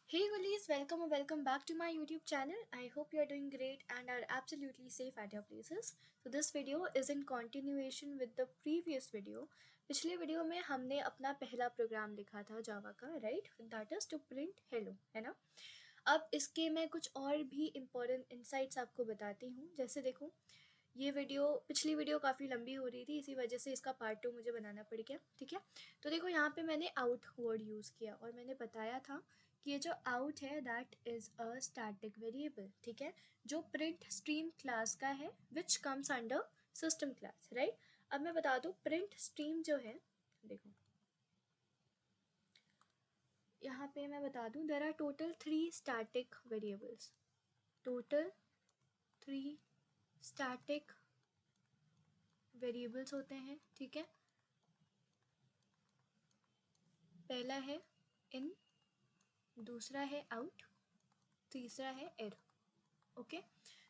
Hey Gullies, welcome or welcome back to my YouTube channel. I hope you are doing great and are absolutely safe at your places. So this video is in continuation with the previous video. पिछले video में हमने अपना पहला program लिखा था Java का, right? That is to print hello, है ना? अब इसके मैं कुछ और भी इम्पोर्टेंट इंसाइट्स आपको बताती हूँ। जैसे देखो, ये वीडियो पिछली वीडियो काफ़ी लंबी हो रही थी, इसी वजह से इसका पार्ट 2 मुझे बनाना पड़ गया, ठीक है? तो देखो, यहाँ पे मैंने आउट वर्ड यूज़ किया और मैंने बताया था कि ये जो आउट है that is a static variable, ठीक है, जो प्रिंट स्ट्रीम क्लास का है which comes under system class, right? अब मैं बता दूँ, प्रिंट स्ट्रीम जो है, देखो यहाँ पे मैं बता दूँ, there are total 3 static variables, total 3 static variables होते हैं, ठीक है? पहला है इन, दूसरा है आउट, तीसरा है एर, ओके?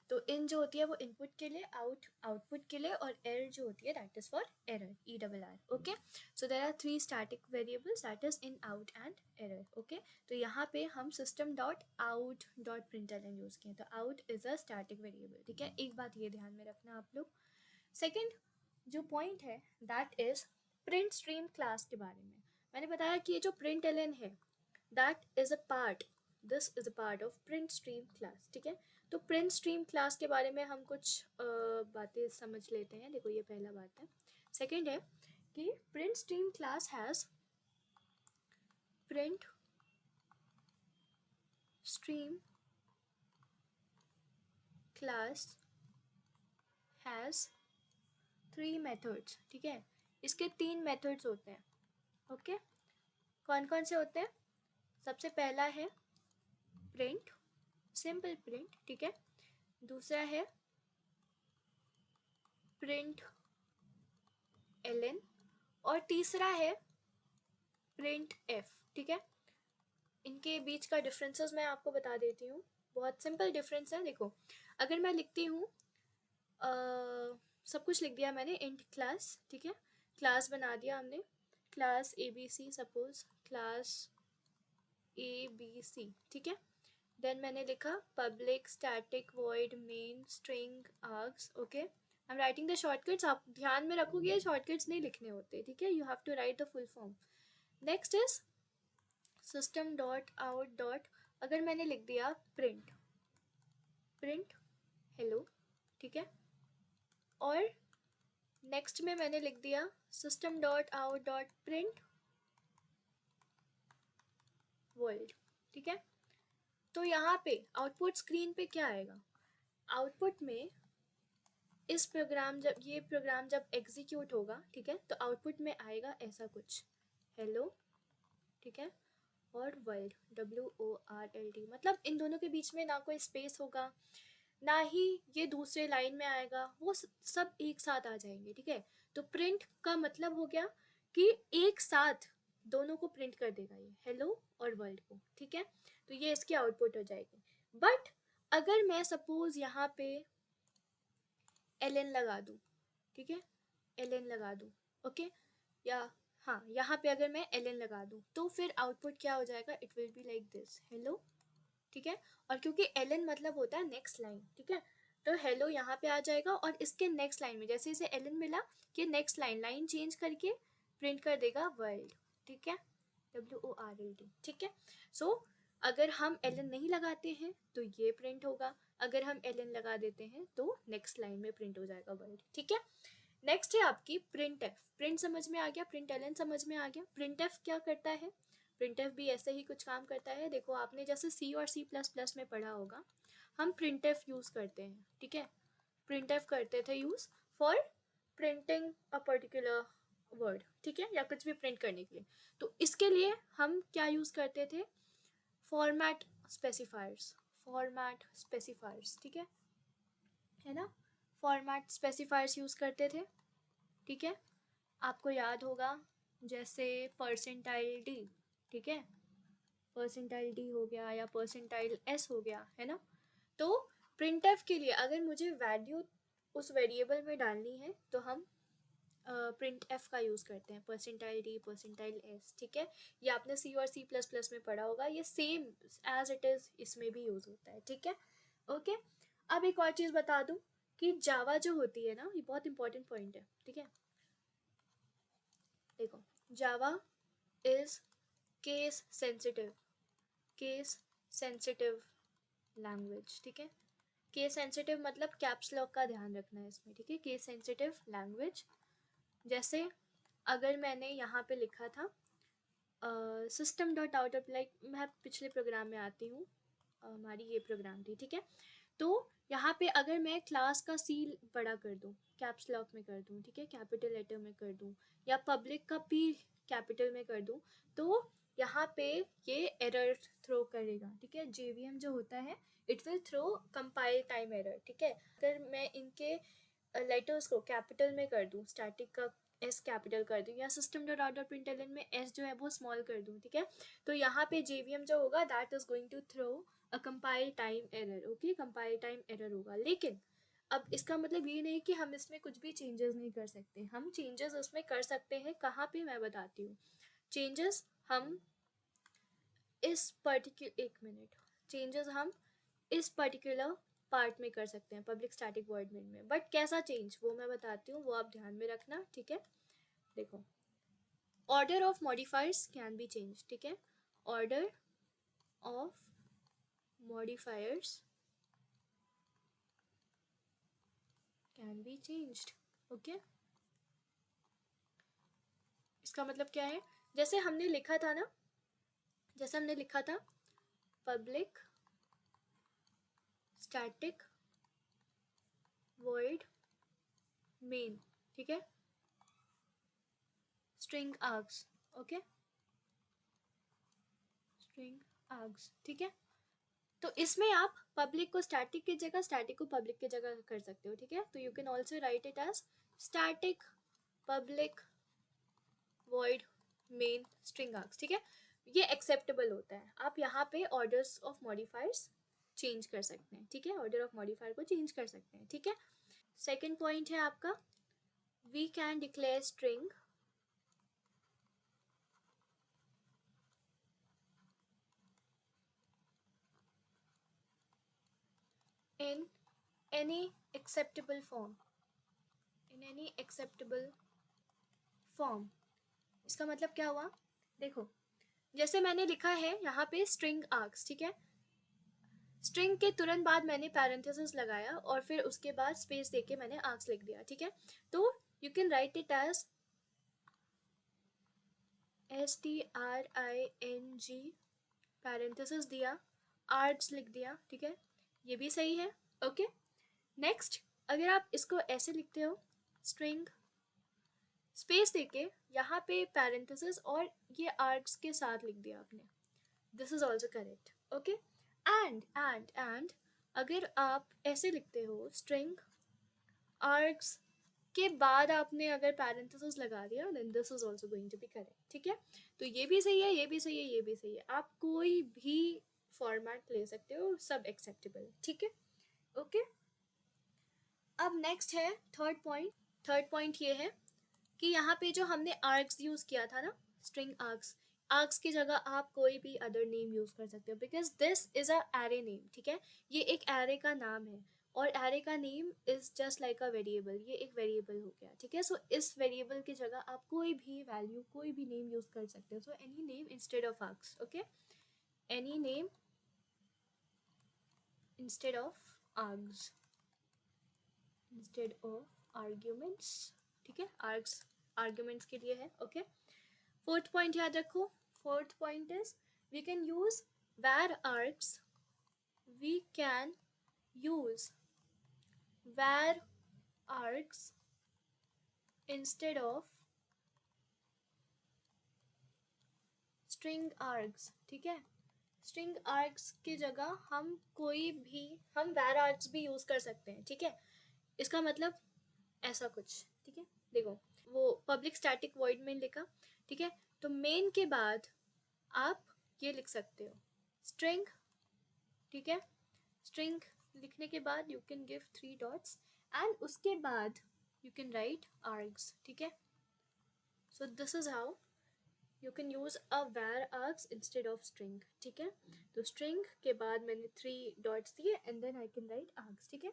तो इन जो होती है वो इनपुट के लिए, आउट आउटपुट के लिए, और एर जो होती है that is for error, ERR, okay? So there are 3 static variables that is in, out and error, okay? तो यहाँ पे हम system dot out dot println use किए, तो out is a static variable, ठीक है? एक बात ये ध्यान में रखना आप लोग। सेकेंड जो पॉइंट है that is print stream class के बारे में। मैंने बताया कि ये जो प्रिंट एलन है that is a part, this is a part of print stream class, ठीक है? तो प्रिंट स्ट्रीम क्लास के बारे में हम कुछ बातें समझ लेते हैं। देखो, ये पहला बात है। सेकेंड है कि print stream class has print stream class has 3 methods, ठीक है? इसके 3 मेथड्स होते हैं, ओके? कौन कौन से होते हैं? सबसे पहला है प्रिंट, सिंपल प्रिंट, ठीक है? दूसरा है प्रिंट एलन, और तीसरा है प्रिंट एफ, ठीक है? इनके बीच का डिफरेंसेस मैं आपको बता देती हूँ। बहुत सिंपल डिफरेंस है। देखो, अगर मैं लिखती हूँ, सब कुछ लिख दिया मैंने, इंट क्लास, ठीक है? क्लास बना दिया हमने, class ABC, suppose class ABC, ठीक है? देन मैंने लिखा public static void main string args, okay? I am writing the shortcuts, आप ध्यान में रखोगे, ये शॉर्टकट्स नहीं लिखने होते, ठीक है? You have to write the full form. Next is system dot out dot, अगर मैंने लिख दिया प्रिंट प्रिंट हेलो, ठीक है? और नेक्स्ट में मैंने लिख दिया system dot out dot print world, ठीक है? तो यहाँ पे आउटपुट स्क्रीन पे क्या आएगा? आउटपुट में इस प्रोग्राम ये प्रोग्राम जब एग्जीक्यूट होगा, ठीक है, तो आउटपुट में आएगा ऐसा कुछ, हेलो, ठीक है, और वर्ल्ड, WORLD, मतलब इन दोनों के बीच में ना कोई स्पेस होगा, ना ही ये दूसरे लाइन में आएगा, वो सब एक साथ आ जाएंगे, ठीक है? तो प्रिंट का मतलब हो गया कि एक साथ दोनों को प्रिंट कर देगा, ये हेलो और वर्ल्ड को, ठीक है? तो ये इसकी आउटपुट हो जाएगी। बट अगर मैं सपोज यहाँ पे एलएन लगा दूँ, ठीक है, एलएन लगा दूँ, ओके, या हाँ, यहाँ पे अगर मैं एलएन लगा दूँ तो फिर आउटपुट क्या हो जाएगा? It will be like this, hello, ठीक है? और क्योंकि एलएन मतलब होता है नेक्स्ट लाइन, ठीक है, तो हेलो यहाँ पे आ जाएगा, और इसके नेक्स्ट लाइन में जैसे इसे एलएन मिला कि नेक्स्ट लाइन चेंज करके प्रिंट कर देगा वर्ल्ड, ठीक है, WORLD, ठीक है? सो अगर हम एलएन नहीं लगाते हैं तो ये प्रिंट होगा, अगर हम एलएन लगा देते हैं तो नेक्स्ट लाइन में प्रिंट हो जाएगा वर्ल्ड, ठीक है? नेक्स्ट है आपकी प्रिंट एफ। प्रिंट समझ में आ गया, प्रिंट एलएन समझ में आ गया। प्रिंट एफ क्या करता है? प्रिंट एफ भी ऐसे ही कुछ काम करता है। देखो, आपने जैसे C और C++ में पढ़ा होगा, हम प्रिंट एफ यूज़ करते हैं, ठीक है? प्रिंट एफ करते थे use for printing a particular word, ठीक है, या कुछ भी प्रिंट करने के लिए। तो इसके लिए हम क्या यूज़ करते थे? फॉर्मेट स्पेसिफायर्स, फॉर्मेट स्पेसिफायर्स, ठीक है ना? फॉर्मेट स्पेसिफायर्स यूज़ करते थे, ठीक है? आपको याद होगा, जैसे %d, ठीक है, %d हो गया या %s हो गया, है ना? तो प्रिंटफ के लिए अगर मुझे वैल्यू उस वेरिएबल में डालनी है तो हम प्रिंट एफ का यूज़ करते हैं, परसेंटाइल डी, परसेंटाइल एस, ठीक है। ये आपने सी और सी प्लस प्लस में पढ़ा होगा, ये सेम एज इट इज़ इसमें भी यूज़ होता है, ठीक है। ओके, अब एक और चीज़ बता दूँ कि जावा जो होती है ना, ये बहुत इंपॉर्टेंट पॉइंट है, ठीक है। देखो, जावा is case sensitive, case sensitive language, ठीक है। केस सेंसिटिव मतलब कैप्स लॉक का ध्यान रखना है इसमें, ठीक है। केस सेंसिटिव लैंग्वेज, जैसे अगर मैंने यहाँ पे लिखा था system dot out of, like मैं पिछले प्रोग्राम में आती हूँ, हमारी ये प्रोग्राम थी, ठीक है। तो यहाँ पे अगर मैं क्लास का सी बड़ा कर दूँ, कैप्स लॉक में कर दूँ, ठीक है, कैपिटल लेटर में कर दूँ, या पब्लिक का पी कैपिटल में कर दूँ, तो यहाँ पे ये एरर थ्रो करेगा, ठीक है। जेवीएम जो होता है it will throw compile time error, ठीक है। अगर मैं इनके लेटर्स को कैपिटल में कर दूँ, स्टैटिक का एस कैपिटल कर दूँ, या system dot out dot println में एस जो है वो स्मॉल कर दूँ, ठीक है, तो यहाँ पे जेवीएम जो होगा that is going to throw a compile time error, okay, compile time error होगा। लेकिन अब इसका मतलब ये नहीं कि हम इसमें कुछ भी चेंजेस नहीं कर सकते, हम चेंजेस उसमें कर सकते हैं। कहाँ पे, मैं बताती हूँ। चेंजेस हम इस पर्टिकुलर, एक मिनट, चेंजेस हम इस पर्टिकुलर पार्ट में कर सकते हैं, पब्लिक स्टैटिक वॉइड मेन में। बट कैसा चेंज वो मैं बताती हूँ, वो आप ध्यान में रखना, ठीक है। देखो, order of modifiers can be change, ठीक है। Order of modifiers can be changed, okay. इसका मतलब क्या है, जैसे हमने लिखा था ना, जैसे हमने लिखा था पब्लिक स्टैटिक वॉइड मेन, ठीक है, string args, okay, string args, ठीक है। तो इसमें आप पब्लिक को स्टैटिक की जगह, स्टैटिक को पब्लिक की जगह कर सकते हो, ठीक है। तो you can also write it as static public void main string args, ठीक है। ये एक्सेप्टेबल होता है, आप यहाँ पे ऑर्डर्स ऑफ मॉडिफायर्स चेंज कर सकते हैं, ठीक है, ऑर्डर ऑफ मॉडिफायर को चेंज कर सकते हैं, ठीक है। सेकेंड पॉइंट है आपका, we can declare string in any acceptable form, in any acceptable form। इसका मतलब क्या हुआ, देखो, जैसे मैंने लिखा है यहाँ पे स्ट्रिंग आर्क्स, ठीक है। स्ट्रिंग के तुरंत बाद मैंने पैरेंथेसिस लगाया और फिर उसके बाद स्पेस देके मैंने आर्क्स लिख दिया, ठीक है। तो you can write it as STRING, parenthesis दिया, आर्क्स लिख दिया, ठीक है, ये भी सही है, ओके। नेक्स्ट, अगर आप इसको ऐसे लिखते हो, स्ट्रिंग स्पेस देके यहाँ पे पैरेंथेसिस और ये आर्क्स के साथ लिख दिया आपने, this is also correct, okay. And अगर आप ऐसे लिखते हो, स्ट्रिंग आर्क्स के बाद आपने अगर पैरेंथेसिस लगा दिया, then this is also going to be correct, ठीक है। तो ये भी सही है, ये भी सही है, ये भी सही है, आप कोई भी फॉर्मेट ले सकते हो, सब एक्सेप्टेबल है, ठीक है, ओके। अब नेक्स्ट है थर्ड पॉइंट। थर्ड पॉइंट ये है कि यहाँ पे जो हमने आर्क्स यूज़ किया था ना, स्ट्रिंग आर्क्स, आर्क्स की जगह आप कोई भी अदर नेम यूज़ कर सकते हो, because this is a array name, ठीक है। ये एक एरे का नाम है और एरे का name is just like a variable, ये एक वेरिएबल हो गया, ठीक है। सो इस वेरिएबल की जगह आप कोई भी वैल्यू, कोई भी नेम यूज़ कर सकते हो। So any name instead of args, okay, any name instead of args, instead of arguments, ठीक है, आर्ग्स आर्ग्यूमेंट्स के लिए है, ओके। फोर्थ पॉइंट याद रखो, fourth point is we can use var args, we can use var args instead of string args, ठीक है। String arcs की जगह हम कोई भी, हम var args भी यूज कर सकते हैं, ठीक है। इसका मतलब ऐसा कुछ, ठीक है। देखो, वो पब्लिक स्टैटिक वॉइड में लिखा, ठीक है, तो मेन के बाद आप ये लिख सकते हो स्ट्रिंग, ठीक है। स्ट्रिंग लिखने के बाद you can give 3 dots and उसके बाद you can write args, ठीक है. So this is how you can use a var args instead of string, ठीक है. तो string के बाद मैंने 3 dots दिए and then I can write args, ठीक है.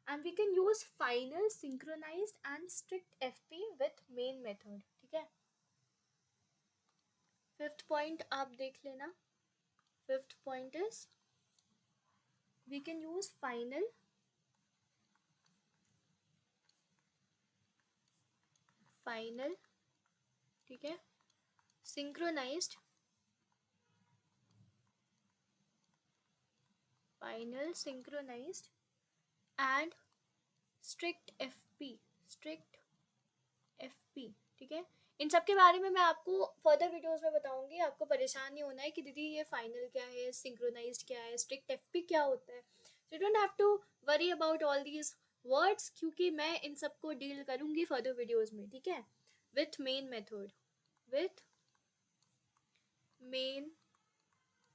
And we can use final, synchronized and strict fp with main method, ठीक है. Fifth point आप देख लेना. Fifth point is we can use final, ठीक है, synchronized, final, synchronized and strict fp, ठीक है. इन सब के बारे में मैं आपको फर्दर वीडियोस में बताऊंगी. आपको परेशान नहीं होना है कि दीदी ये फाइनल क्या है, सिंक्रोनाइज्ड क्या है, स्ट्रिक्ट एफपी क्या होता है. So you don't have to worry about all these words, क्योंकि मैं इन सबको डील करूंगी फर्दर वीडियोस में, ठीक है. विथ मेन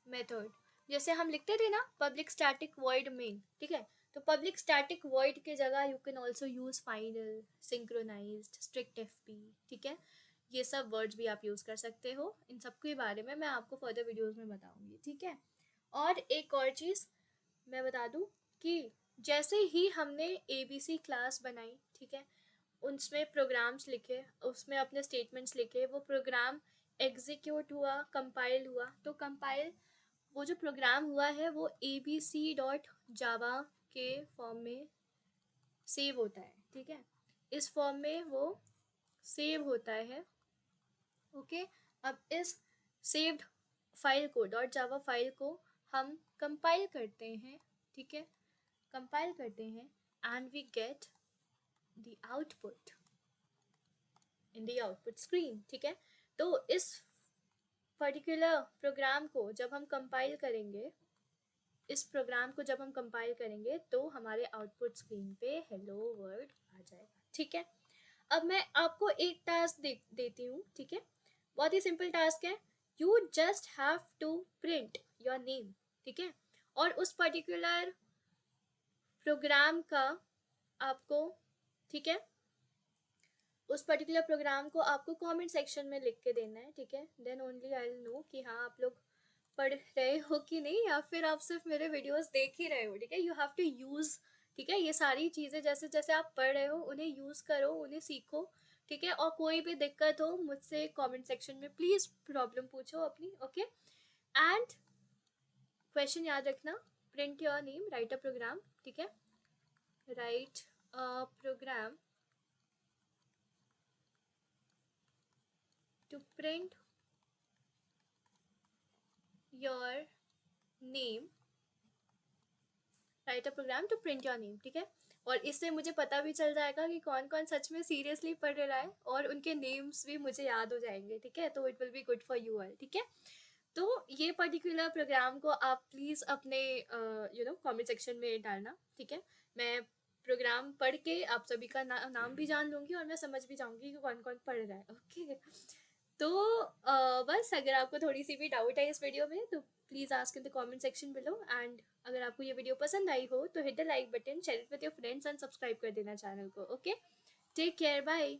मेथड, जैसे हम लिखते थे ना पब्लिक स्टैटिक वॉइड मेन, ठीक है. तो पब्लिक स्टैटिक वॉइड के जगह you can also use final, synchronized, strict FP, ठीक है. ये सब वर्ड्स भी आप यूज कर सकते हो. इन सब के बारे में मैं आपको फर्दर वीडियोस में बताऊंगी, ठीक है. और एक और चीज मैं बता दूं कि जैसे ही हमने ABC क्लास बनाई, ठीक है, उसमें प्रोग्राम्स लिखे, उसमें अपने स्टेटमेंट्स लिखे, वो प्रोग्राम एग्जीक्यूट हुआ, कंपाइल हुआ. तो कंपाइल वो जो प्रोग्राम हुआ है वो abc.java के फॉर्म में सेव होता है, ठीक है. इस फॉर्म में वो सेव होता है, ओके. अब इस सेव्ड फाइल को, .java फाइल को हम कंपाइल करते हैं, ठीक है, कंपाइल करते हैं and we get the output in the output screen, ठीक है. तो इस पर्टिकुलर प्रोग्राम को जब हम कंपाइल करेंगे, तो हमारे आउटपुट स्क्रीन पे हेलो वर्ल्ड आ जाएगा, ठीक है. अब मैं आपको एक टास्क देती हूँ, ठीक है. बहुत ही सिंपल टास्क है. You just have to print your name, ठीक है. और उस पर्टिकुलर प्रोग्राम का आपको, ठीक है, उस पर्टिकुलर प्रोग्राम को आपको कमेंट सेक्शन में लिख के देना है, ठीक है. Then only I will know कि हाँ आप लोग पढ़ रहे हो कि नहीं, या फिर आप सिर्फ मेरे वीडियोस देख ही रहे हो, ठीक है. यू हैव टू यूज, ठीक है, ये सारी चीज़ें जैसे जैसे आप पढ़ रहे हो उन्हें यूज़ करो, उन्हें सीखो, ठीक है. और कोई भी दिक्कत हो मुझसे कमेंट सेक्शन में प्लीज़ प्रॉब्लम पूछो अपनी, ओके. एंड क्वेश्चन याद रखना, print your name, write a program, ठीक है, write a program to print your name, write a program to print your name, ठीक है. और इससे मुझे पता भी चल जाएगा कि कौन कौन सच में सीरियसली पढ़ रहा है, और उनके नेम्स भी मुझे याद हो जाएंगे, ठीक है. तो it will be good for you all, ठीक है. तो ये पर्टिकुलर प्रोग्राम को आप प्लीज़ अपने कमेंट सेक्शन में डालना, ठीक है. मैं प्रोग्राम पढ़ के आप सभी का नाम भी जान लूँगी और मैं समझ भी जाऊँगी कि कौन कौन पढ़ रहा है, ओके. तो बस अगर आपको थोड़ी सी भी डाउट है इस वीडियो में तो please ask in the comment section below. And अगर आपको ये वीडियो पसंद आई हो तो hit the like button, share it with your friends and subscribe कर देना चैनल को, ओके. Take care, bye.